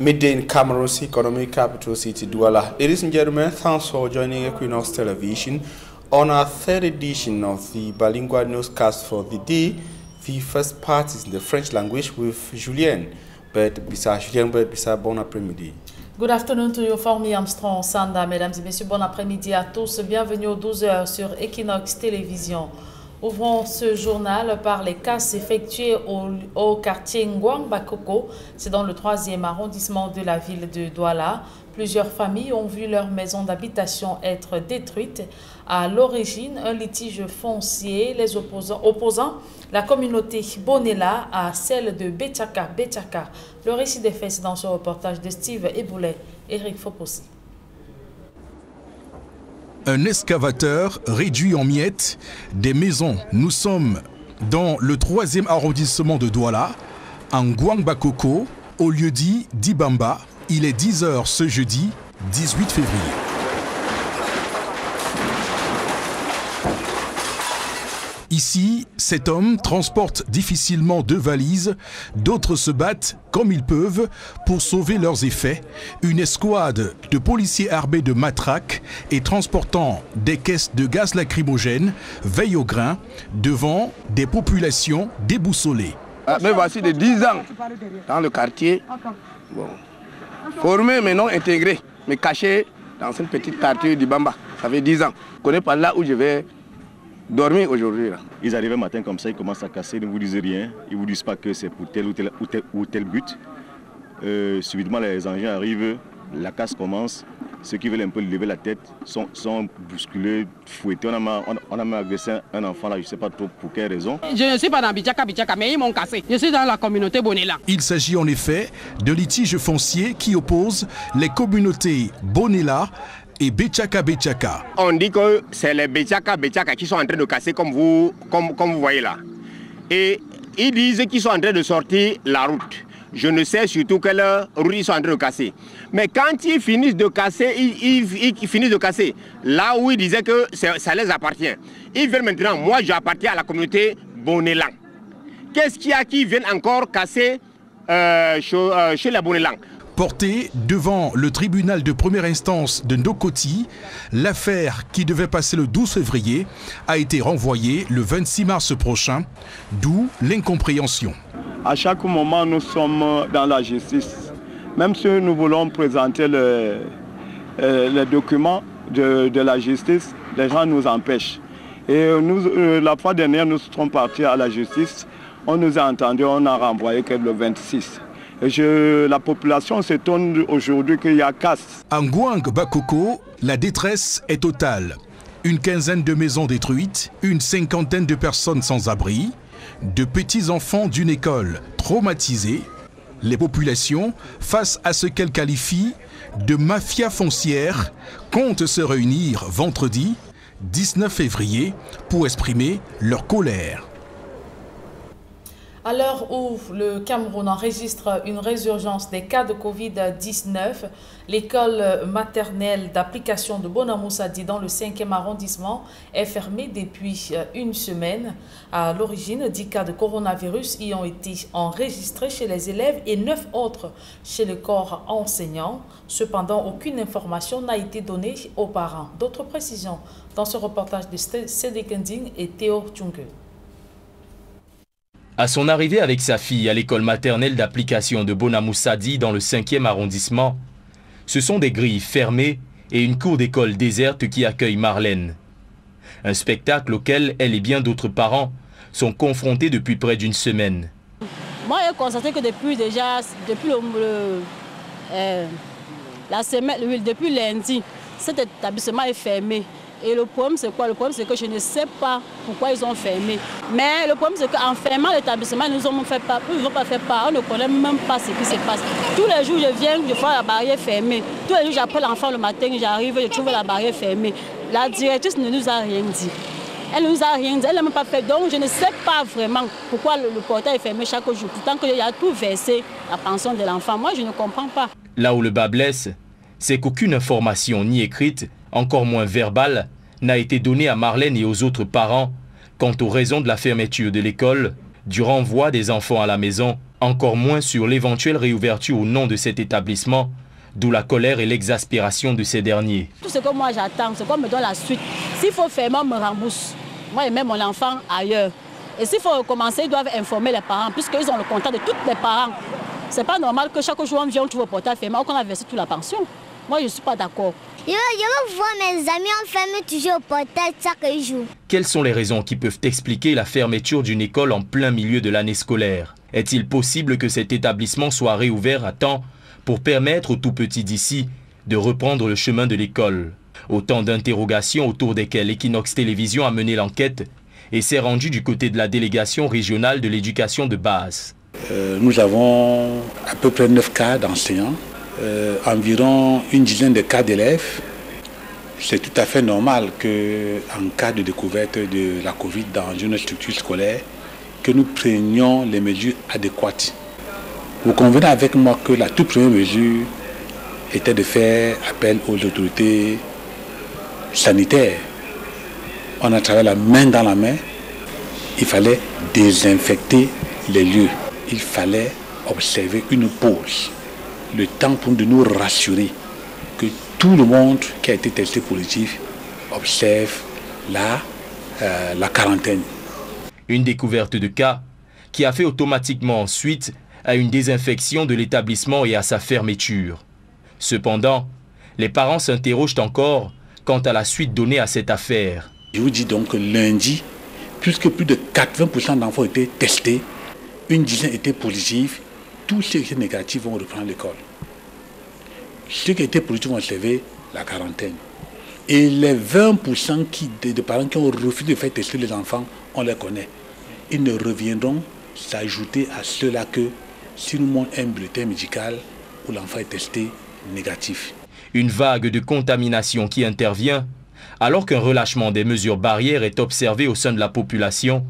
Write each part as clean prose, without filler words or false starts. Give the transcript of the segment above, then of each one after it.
Midday in Cameroon's economic capital city, Douala. Ladies and gentlemen, thanks for joining Equinox Television on our third edition of the bilingual newscast for the day. The first part is in the French language with Julien Bert-Bissa. Bon après-midi. Good afternoon to you, Formi Armstrong Sanda. Mesdames et messieurs, bon après-midi à tous. Bienvenue aux 12h sur Equinox Télévision. Ouvrons ce journal par les casses effectuées au quartier Ngouang-Bakoko. C'est dans le 3e arrondissement de la ville de Douala. Plusieurs familles ont vu leur maison d'habitation être détruite. À l'origine, un litige foncier les opposant la communauté Bonela à celle de Betchaka. Le récit des faits, c'est dans ce reportage de Steve Eboulet et Eric Fopossi. Un excavateur réduit en miettes des maisons. Nous sommes dans le 3e arrondissement de Douala, en Ngouang-Bakoko, au lieu-dit d'Ibamba. Il est 10h ce jeudi 18 février. Ici, cet homme transporte difficilement 2 valises, d'autres se battent comme ils peuvent pour sauver leurs effets. Une escouade de policiers armés de matraques et transportant des caisses de gaz lacrymogène veille au grain devant des populations déboussolées. Mais voici de 10 ans dans le quartier, formé mais non intégré, mais caché dans une petite quartier d'Ibamba. Ça fait 10 ans. Je ne connais pas là où je vais dormir aujourd'hui. Ils arrivent un matin comme ça, ils commencent à casser, ils ne vous disent rien, ils ne vous disent pas que c'est pour tel ou tel but. Subitement les engins arrivent, la casse commence, ceux qui veulent un peu lever la tête sont bousculés, fouettés. On a même agressé un enfant là, je ne sais pas trop pour quelle raison. Je ne suis pas dans Bichaka, mais ils m'ont cassé. Je suis dans la communauté Bonela. Il s'agit en effet de litiges fonciers qui opposent les communautés Bonela et Betchaka. On dit que c'est les Betchaka qui sont en train de casser comme vous voyez là. Et ils disent qu'ils sont en train de sortir la route. Je ne sais surtout quelle route ils sont en train de casser. Mais quand ils finissent de casser, ils finissent de casser là où ils disaient que ça les appartient. Ils veulent maintenant, moi j'appartiens à la communauté Bonelang. Qu'est-ce qu'il y a qui viennent encore casser chez la Bonelang? Portée devant le tribunal de première instance de Ndokoti, l'affaire qui devait passer le 12 février a été renvoyée le 26 mars prochain, d'où l'incompréhension. À chaque moment, nous sommes dans la justice. Même si nous voulons présenter les documents de la justice, les gens nous empêchent. Et la fois dernière, nous sommes partis à la justice. On nous a entendus, on a renvoyé que le 26. La population s'étonne aujourd'hui qu'il y a casse. En Ngouang-Bakoko, la détresse est totale. Une quinzaine de maisons détruites, une cinquantaine de personnes sans abri, de petits-enfants d'une école traumatisés. Les populations, face à ce qu'elles qualifient de mafia foncière, comptent se réunir vendredi 19 février pour exprimer leur colère. À l'heure où le Cameroun enregistre une résurgence des cas de Covid-19, l'école maternelle d'application de Bonamoussadi dans le 5e arrondissement est fermée depuis une semaine. À l'origine, 10 cas de coronavirus y ont été enregistrés chez les élèves et 9 autres chez le corps enseignant. Cependant, aucune information n'a été donnée aux parents. D'autres précisions dans ce reportage de Cédric Nding et Théo Tchungue. À son arrivée avec sa fille à l'école maternelle d'application de Bonamoussadi dans le 5e arrondissement, ce sont des grilles fermées et une cour d'école déserte qui accueille Marlène. Un spectacle auquel elle et bien d'autres parents sont confrontés depuis près d'une semaine. Moi, j'ai constaté que depuis depuis lundi, cet établissement est fermé. Et le problème, c'est quoi? Le problème, c'est que je ne sais pas pourquoi ils ont fermé. Mais le problème, c'est qu'en fermant l'établissement, ils nous ont fait pas, ils n'ont pas fait part. On ne connaît même pas ce qui se passe. Tous les jours, je viens, je vois la barrière fermée. Tous les jours, j'appelle l'enfant le matin, j'arrive, je trouve la barrière fermée. La directrice ne nous a rien dit. Elle ne nous a rien dit, elle n'a même pas fait. Donc, je ne sais pas vraiment pourquoi le portail est fermé chaque jour. Pourtant qu'il y a tout versé, la pension de l'enfant. Moi, je ne comprends pas. Là où le bas blesse, c'est qu'aucune information ni écrite, encore moins verbale, n'a été donnée à Marlène et aux autres parents quant aux raisons de la fermeture de l'école, du renvoi des enfants à la maison encore moins sur l'éventuelle réouverture ou non de cet établissement, d'où la colère et l'exaspération de ces derniers. Tout ce que moi j'attends, c'est qu'on me donne la suite. S'il faut fermer, on me rembourse. Moi, et même mon enfant ailleurs. Et s'il faut recommencer, ils doivent informer les parents, puisqu'ils ont le contact de tous les parents. C'est pas normal que chaque jour on vient, on trouve au portail fermé, qu'on a versé toute la pension. Moi, je ne suis pas d'accord. Je veux voir mes amis, on ferme toujours au portail chaque jour. Quelles sont les raisons qui peuvent expliquer la fermeture d'une école en plein milieu de l'année scolaire? Est-il possible que cet établissement soit réouvert à temps pour permettre aux tout-petits d'ici de reprendre le chemin de l'école? Autant d'interrogations autour desquelles Equinox Télévision a mené l'enquête et s'est rendu du côté de la délégation régionale de l'éducation de base. Nous avons à peu près 9 cas d'enseignants, environ une dizaine de cas d'élèves. C'est tout à fait normal qu'en cas de découverte de la Covid dans une structure scolaire, que nous prenions les mesures adéquates. Vous convenez avec moi que la toute première mesure était de faire appel aux autorités sanitaires. On a travaillé la main dans la main. Il fallait désinfecter les lieux. Il fallait observer une pause. Le temps pour de nous rassurer que tout le monde qui a été testé positif observe la quarantaine. Une découverte de cas qui a fait automatiquement suite à une désinfection de l'établissement et à sa fermeture. Cependant, les parents s'interrogent encore quant à la suite donnée à cette affaire. Je vous dis donc que lundi, puisque plus de 80% d'enfants étaient testés, une dizaine étaient positifs, tous ceux qui étaient négatifs vont reprendre l'école. Ceux qui étaient positifs vont observer la quarantaine. Et les 20% de parents qui ont refusé de faire tester les enfants, on les connaît. Ils ne reviendront s'ajouter à ceux-là que si nous montrons un bulletin médical où l'enfant est testé négatif. Une vague de contamination qui intervient alors qu'un relâchement des mesures barrières est observé au sein de la population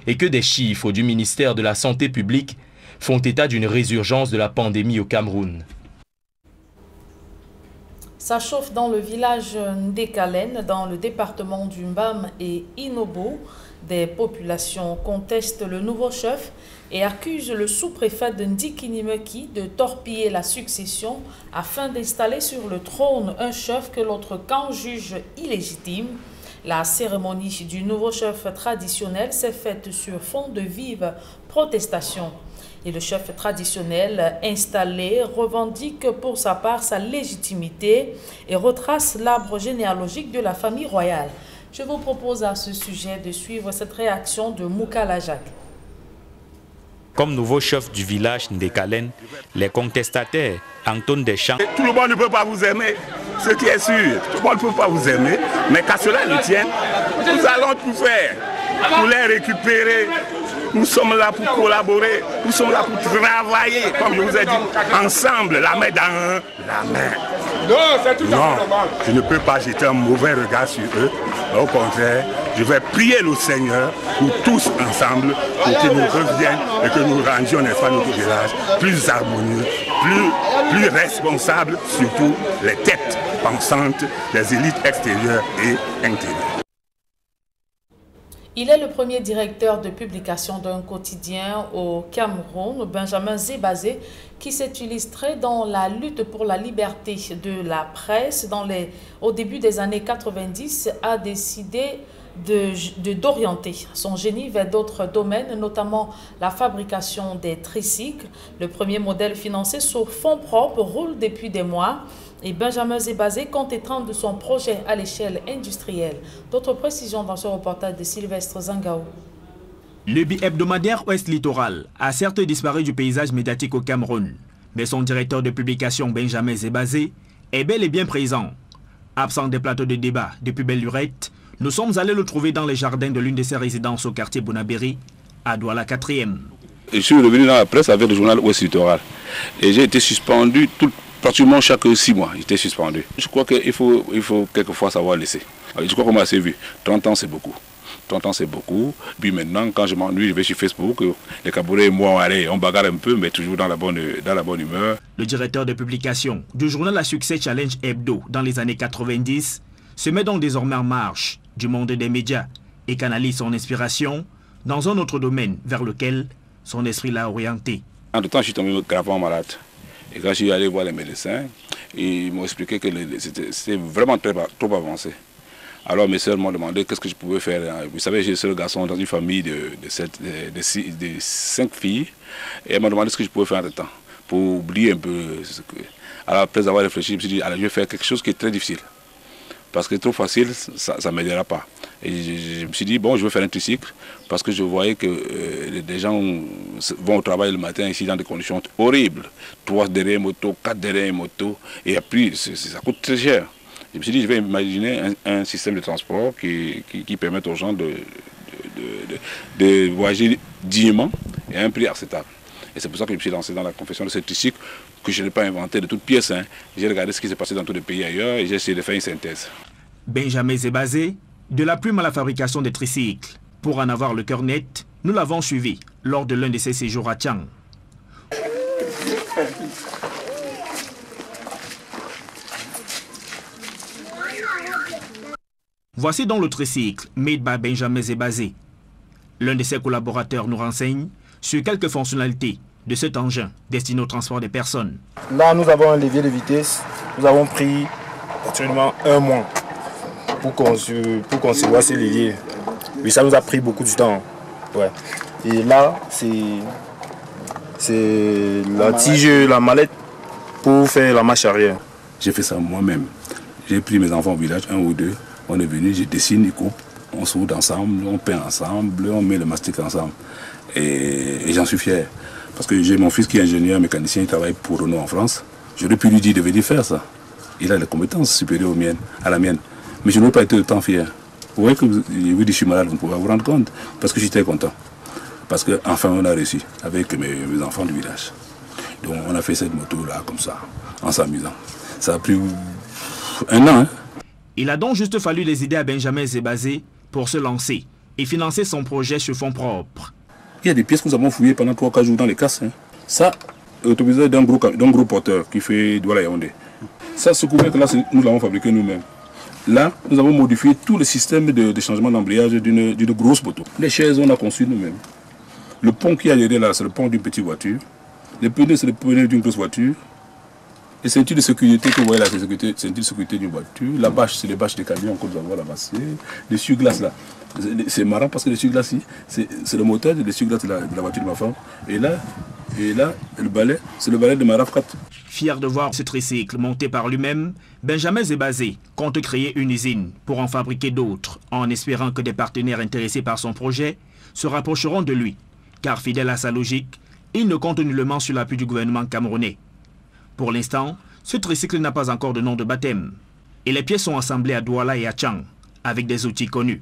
et que des chiffres du ministère de la Santé publique font état d'une résurgence de la pandémie au Cameroun. Ça chauffe dans le village Ndekalen, dans le département du Mbam et Inobo. Des populations contestent le nouveau chef et accusent le sous-préfet de Ndikinimeki de torpiller la succession afin d'installer sur le trône un chef que l'autre camp juge illégitime. La cérémonie du nouveau chef traditionnel s'est faite sur fond de vives protestations. Et le chef traditionnel installé revendique pour sa part sa légitimité et retrace l'arbre généalogique de la famille royale. Je vous propose à ce sujet de suivre cette réaction de Moukala Jacques. Comme nouveau chef du village Ndekalen, les contestataires entonnent des chants. Tout le monde ne peut pas vous aimer, ce qui est sûr. Tout le monde ne peut pas vous aimer, mais qu'à cela ne tienne, nous allons tout faire pour les récupérer. Nous sommes là pour collaborer, nous sommes là pour travailler, comme je vous ai dit, ensemble, la main dans la main. Non, c'est tout à fait normal. Je ne peux pas jeter un mauvais regard sur eux. Au contraire, je vais prier le Seigneur pour tous ensemble, pour qu'il nous revienne et que nous rendions notre village plus harmonieux, plus responsable, surtout les têtes pensantes des élites extérieures et intérieures. Il est le premier directeur de publication d'un quotidien au Cameroun, Benjamin Zébazé, qui s'est illustré dans la lutte pour la liberté de la presse au début des années 90, a décidé d'orienter son génie vers d'autres domaines, notamment la fabrication des tricycles. Le premier modèle financé sur fonds propres roule depuis des mois. Et Benjamin Zébazé compte étendre son projet à l'échelle industrielle. D'autres précisions dans ce reportage de Sylvestre Zangao. Le bi-hebdomadaire Ouest Littoral a certes disparu du paysage médiatique au Cameroun, mais son directeur de publication Benjamin Zébazé est bel et bien présent. Absent des plateaux de débat depuis belle lurette, nous sommes allés le trouver dans les jardins de l'une de ses résidences au quartier Bonabéry, à Douala 4e. Je suis revenu dans la presse avec le journal Ouest Littoral et j'ai été suspendu pratiquement chaque 6 mois, j'étais suspendu. Je crois qu'il faut quelquefois savoir laisser. Je crois qu'on m'a assez vu. 30 ans, c'est beaucoup. 30 ans, c'est beaucoup. Puis maintenant, quand je m'ennuie, je vais sur Facebook. Les Camerounais et moi, allez, on bagarre un peu, mais toujours dans la bonne humeur. Le directeur de publication du journal à succès Challenge Hebdo dans les années 90 se met donc désormais en marche du monde des médias et canalise son inspiration dans un autre domaine vers lequel son esprit l'a orienté. Entre-temps, je suis tombé gravement malade. Et quand je suis allé voir les médecins, ils m'ont expliqué que c'était vraiment trop avancé. Alors mes soeurs m'ont demandé qu'est-ce que je pouvais faire. Vous savez, j'ai le seul garçon dans une famille de 5 filles. Et elles m'ont demandé ce que je pouvais faire entre-temps, pour oublier un peu. Alors après avoir réfléchi, je me suis dit, allez, je vais faire quelque chose qui est très difficile. Parce que trop facile, ça ne m'aidera pas. Et je me suis dit, bon, je vais faire un tricycle, parce que je voyais que des gens vont au travail le matin ici dans des conditions horribles. 3 derrière moto, 4 derrière moto, et après, ça coûte très cher. Je me suis dit, je vais imaginer un système de transport qui permette aux gens de voyager dignement et à un prix acceptable. Et c'est pour ça que je me suis lancé dans la confection de ce tricycle que je n'ai pas inventé de toutes pièces. J'ai regardé ce qui s'est passé dans tous les pays ailleurs et j'ai essayé de faire une synthèse. Benjamin Zébazé, de la plume à la fabrication des tricycles. Pour en avoir le cœur net, nous l'avons suivi lors de l'un de ses séjours à Tchang. Voici donc le tricycle made by Benjamin Zébazé. L'un de ses collaborateurs nous renseigne sur quelques fonctionnalités de cet engin destiné au transport des personnes. Là, nous avons un levier de vitesse. Nous avons pris actuellement 1 mois pour concevoir ce levier. Oui, ça nous a pris beaucoup de temps. Ouais. Et là, c'est la tige, la mallette pour faire la marche arrière. J'ai fait ça moi-même. J'ai pris mes enfants au village, 1 ou 2. On est venu, je dessine, ils coupent, on soude ensemble, on peint ensemble, on met le mastic ensemble. Et j'en suis fier. Parce que j'ai mon fils qui est ingénieur mécanicien, il travaille pour Renault en France. J'aurais pu lui dire de venir faire ça. Il a les compétences supérieures à la mienne. Mais je n'aurais pas été autant fier. Vous voyez que vous dites je suis malade, vous pouvez vous rendre compte. Parce que j'étais content. Parce qu'enfin on a réussi avec mes enfants du village. Donc on a fait cette moto-là comme ça, en s'amusant. Ça a pris 1 an. Il a donc juste fallu les idées à Benjamin Zébazé pour se lancer et financer son projet sur fonds propres. Il y a des pièces que nous avons fouillées pendant 3 ou 4 jours dans les casses. Ça, autorisé d'un gros porteur qui fait Douala-Yaoundé. Ça, ce couvercle là, nous l'avons fabriqué nous-mêmes. Là, nous avons modifié tout le système de changement d'embrayage d'une grosse moto. Les chaises, on a conçu nous-mêmes. Le pont qui est derrière là, c'est le pont d'une petite voiture. Les pneus, c'est le pneu d'une grosse voiture. Les ceintures de sécurité que vous voyez là, c'est les ceintures de sécurité d'une voiture. La bâche, c'est les bâches des camions que nous avons là-bas. Les essuie-glaces là. C'est marrant parce que les essuie-glaces, c'est le moteur de l'essuie-glace de la voiture de ma femme. Et là, le balai, c'est le balai de ma RAV4. Fier de voir ce tricycle monté par lui-même, Benjamin Zébazé compte créer une usine pour en fabriquer d'autres, en espérant que des partenaires intéressés par son projet se rapprocheront de lui. Car fidèle à sa logique, il ne compte nullement sur l'appui du gouvernement camerounais. Pour l'instant, ce tricycle n'a pas encore de nom de baptême. Et les pièces sont assemblées à Douala et à Tchang, avec des outils connus.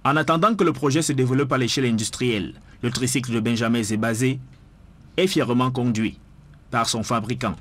En attendant que le projet se développe à l'échelle industrielle, le tricycle de Benjamin Zébazé est fièrement conduit par son fabricant.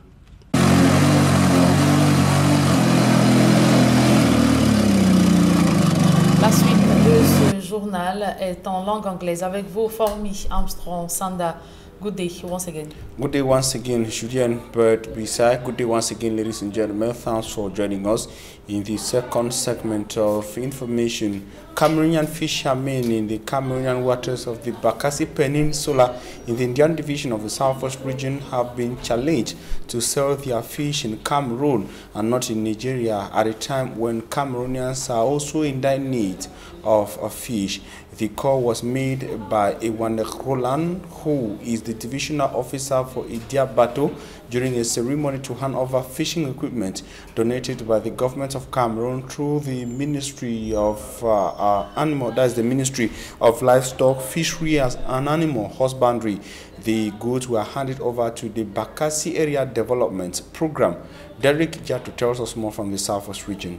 La suite de ce journal est en langue anglaise avec vous, Formi Armstrong Sanda. Good day once again. Good day once again, Julian Bird Bisa. Good day once again, ladies and gentlemen. Thanks for joining us in the second segment of information. Cameroonian fishermen in the Cameroonian waters of the Bakassi Peninsula in the Indian division of the Southwest region have been challenged to sell their fish in Cameroon and not in Nigeria at a time when Cameroonians are also in dire need of a fish. The call was made by Ewanek Roland, who is the divisional officer for Idiabato, during a ceremony to hand over fishing equipment donated by the government of Cameroon through the Ministry of the Ministry of Livestock, Fishery and Animal Husbandry. The goods were handed over to the Bakassi Area Development Program. Derek Jato tells us more from the Southwest region.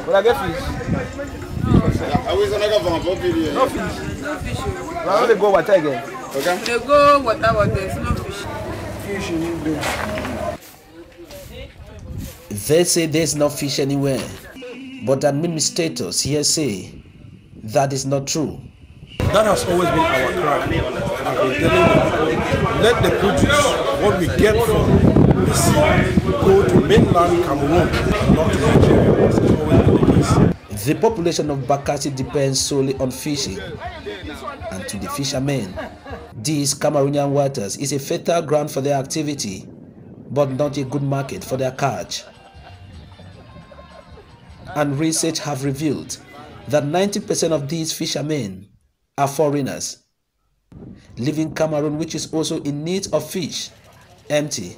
Will I get fish? No fish. No fish. I want to go water again. Okay. They go water, there's no fish. Fish in there. They say there's no fish anywhere, but administrators here say that is not true. That has always been our cry. I've been telling them, let the produce, what we get from the sea, go to mainland Cameroon, not to Nigeria. This has always been the case. The population of Bakassi depends solely on fishing, and to the fishermen, These Cameroonian waters is a fertile ground for their activity, but not a good market for their catch. And research have revealed that 90% of these fishermen are foreigners, leaving Cameroon, which is also in need of fish, empty.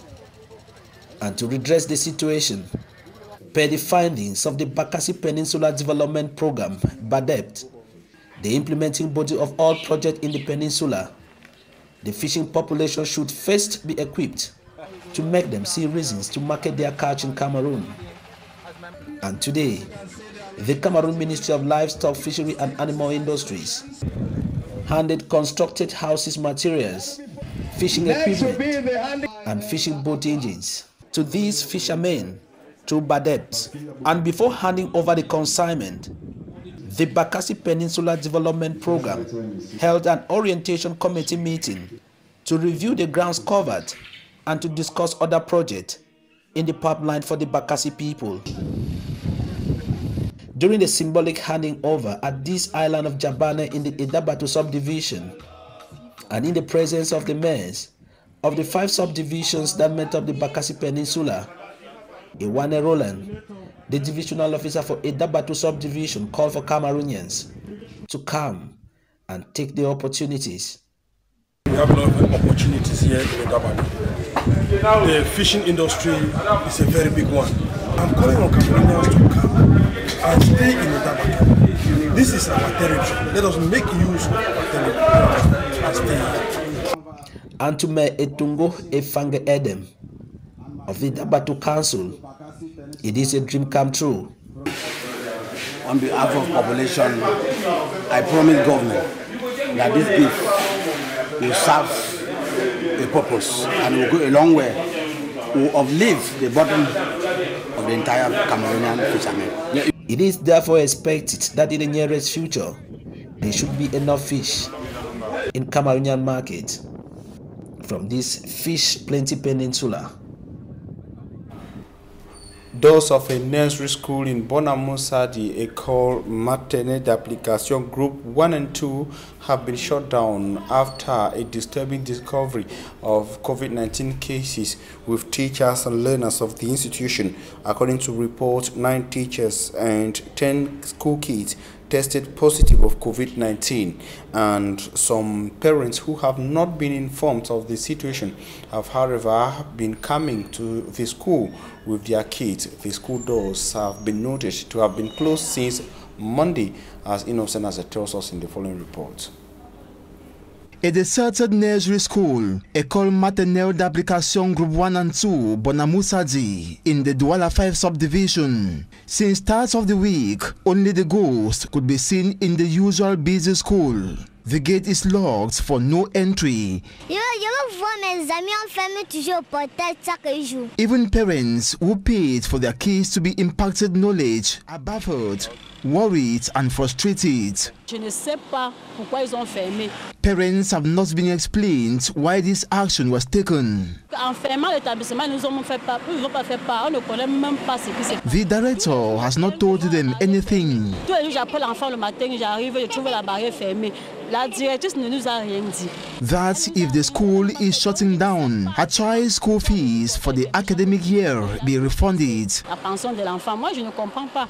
And to redress the situation, per the findings of the Bakassi Peninsula Development Program, BADEPT, the implementing body of all projects in the peninsula, the fishing population should first be equipped to make them see reasons to market their catch in Cameroon. And today, the Cameroon Ministry of Livestock, Fishery and Animal Industries handed constructed houses materials, fishing equipment, and fishing boat engines to these fishermen through BADEPT. And before handing over the consignment, the Bakassi Peninsula Development Program held an orientation committee meeting to review the grounds covered and to discuss other projects in the pipeline for the Bakassi people. During the symbolic handing over at this island of Jabane in the Idabatu subdivision, and in the presence of the mayors of the 5 subdivisions that make up the Bakassi Peninsula, Iwane Roland, the divisional officer for Idabatu subdivision, called for Cameroonians to come and take the opportunities. We have a lot of opportunities here in Idabatu. The fishing industry is a very big one. I'm calling on Cameroonians to come and stay in Idabatu. This is our territory. Let us make use of our territory and stay here. And to me Etungo Efange Edem of the Idabatu Council, it is a dream come true. On behalf of population, I promise government that this gift will serve a purpose and will go a long way. We will uplift the bottom of the entire Cameroonian fishermen. It is therefore expected that in the nearest future, there should be enough fish in Cameroonian market from this fish plenty peninsula. Doors of a nursery school in Bonamoussadi, École Maternelle d'Application Group 1 and 2 have been shut down after a disturbing discovery of COVID-19 cases with teachers and learners of the institution. According to reports, 9 teachers and 10 school kids tested positive of COVID-19, and some parents who have not been informed of the situation have, however, been coming to the school with their kids. The school doors have been noted to have been closed since Monday, as Innocent as it tells us in the following report. A deserted nursery school, École Maternelle d'Application Group 1 and 2, Bonamoussadi, in the Douala 5 subdivision. Since start of the week, only the ghost could be seen in the usual busy school. The gate is locked for no entry. Even parents who paid for their kids to be impacted knowledge are baffled, worried and frustrated. Parents have not been explained why this action was taken. The director has not told them anything. That if the school is shutting down, her child's school fees for the academic year be refunded.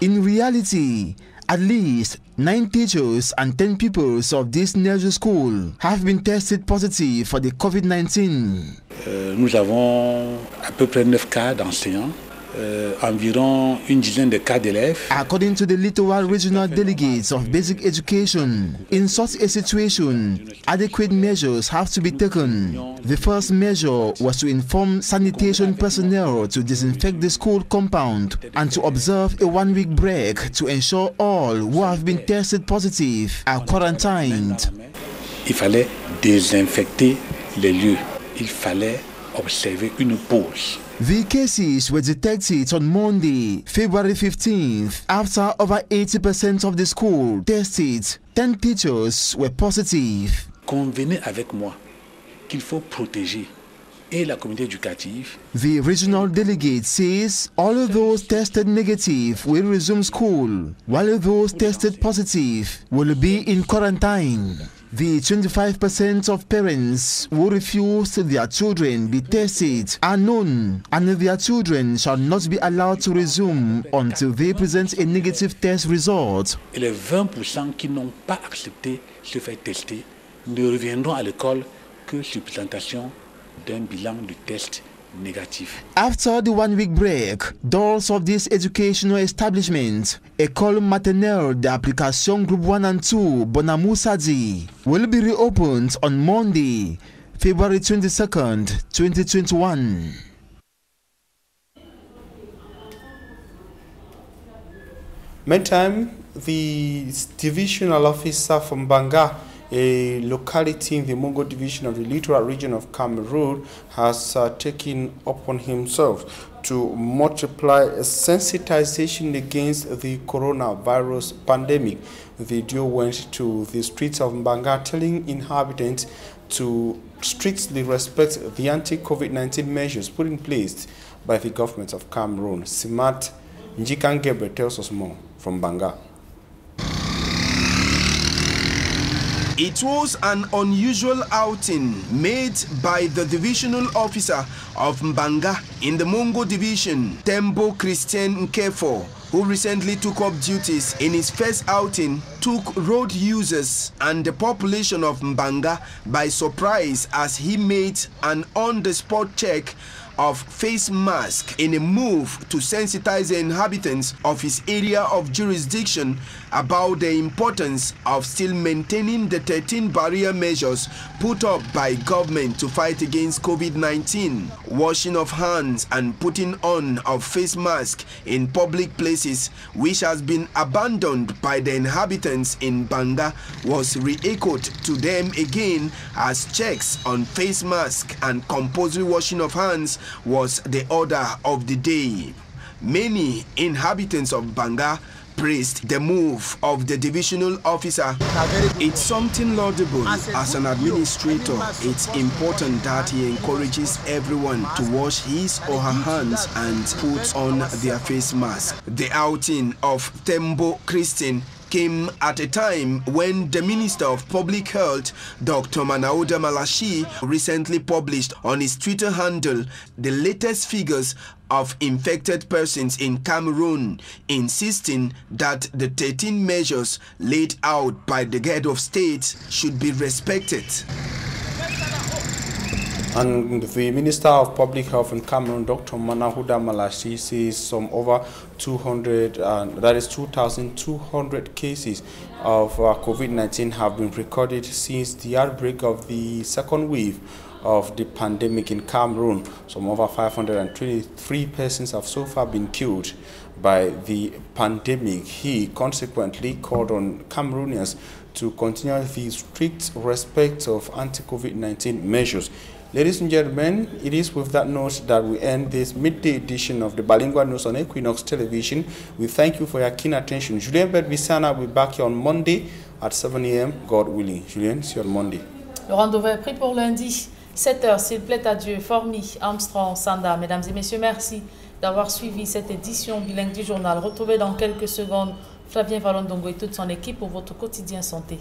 In reality, at least 9 teachers and 10 pupils of this nursery school have been tested positive for the COVID-19. Nous avons à peu près 9 cas d'enseignants. Environ une dizaine de cas d'élèves. According to the Littoral Regional Delegates of Basic Education, in such a situation, adequate measures have to be taken. The first measure was to inform sanitation personnel to disinfect the school compound and to observe a 1-week break to ensure all who have been tested positive are quarantined. Il fallait désinfecter les lieux. Il fallait observer une pause. The cases were detected on Monday, February 15th. After over 80% of the school tested, 10 teachers were positive. Convenez avec moi qu'il faut protéger et la communauté éducative. The regional delegate says all of those tested negative will resume school, while those tested positive will be in quarantine. The 25% of parents who refuse their children be tested are known, and their children shall not be allowed to resume until they present a negative test result. Et les 20% qui n'ont pas accepté se faire tester ne reviendront à l'école que sur présentation d'un bilan de test négatif. After the one-week break, doors of this educational establishment, École Maternelle d'Application Group 1 and 2, Bonamoussadi, will be reopened on Monday, February 22nd, 2021. Meantime, the divisional officer from Banga, a locality in the Mungo division of the littoral region of Cameroon, has taken upon himself to multiply a sensitization against the coronavirus pandemic. The video went to the streets of Mbanga, telling inhabitants to strictly respect the anti-COVID-19 measures put in place by the government of Cameroon. Simat Njikangebe tells us more from Banga. It was an unusual outing made by the divisional officer of Mbanga in the Mungo division, Tembo Christian Nkefo, who recently took up duties. In his first outing, took road users and the population of Mbanga by surprise as he made an on-the-spot check of face mask in a move to sensitize the inhabitants of his area of jurisdiction about the importance of still maintaining the 13 barrier measures put up by government to fight against COVID-19. Washing of hands and putting on of face mask in public places, which has been abandoned by the inhabitants in Banga, was re-echoed to them again as checks on face mask and compulsory washing of hands was the order of the day. Many inhabitants of Banga praised the move of the divisional officer. It's something laudable. As an administrator, it's important that he encourages everyone to wash his or her hands and put on their face mask. The outing of Tembo Christian came at a time when the Minister of Public Health, Dr. Manauda Malashi, recently published on his Twitter handle the latest figures of infected persons in Cameroon, insisting that the 13 measures laid out by the head of state should be respected. And the Minister of Public Health in Cameroon, Dr. Manauda Malashi, says some over 2,200 cases of COVID-19 have been recorded since the outbreak of the second wave of the pandemic in Cameroon. Some over 523 persons have so far been killed by the pandemic. He consequently called on Cameroonians to continue the strict respect of anti-COVID-19 measures. Ladies and gentlemen, it is with that note that we end this midday edition of the Bilingual News on Equinox Television. We thank you for your keen attention. Julien Bedbissana will be back here on Monday at 7 a.m. God willing. Julien, see you on Monday. Le rendez-vous est pris pour lundi, 7h, s'il plaît à Dieu. Formi, Armstrong, Sanda. Mesdames et messieurs, merci d'avoir suivi cette édition bilingue du journal. Retrouvez dans quelques secondes Flavien Valondongo et toute son équipe pour votre quotidien santé.